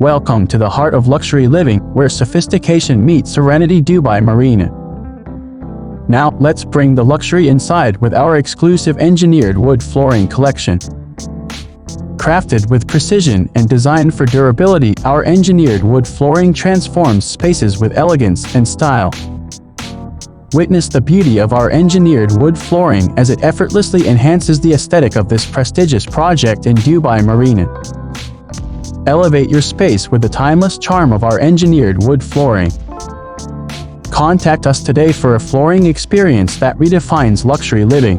Welcome to the heart of luxury living, where sophistication meets serenity. Dubai Marina. Now, let's bring the luxury inside with our exclusive engineered wood flooring collection. Crafted with precision and designed for durability, our engineered wood flooring transforms spaces with elegance and style. Witness the beauty of our engineered wood flooring as it effortlessly enhances the aesthetic of this prestigious project in Dubai Marina. Elevate your space with the timeless charm of our engineered wood flooring. Contact us today for a flooring experience that redefines luxury living.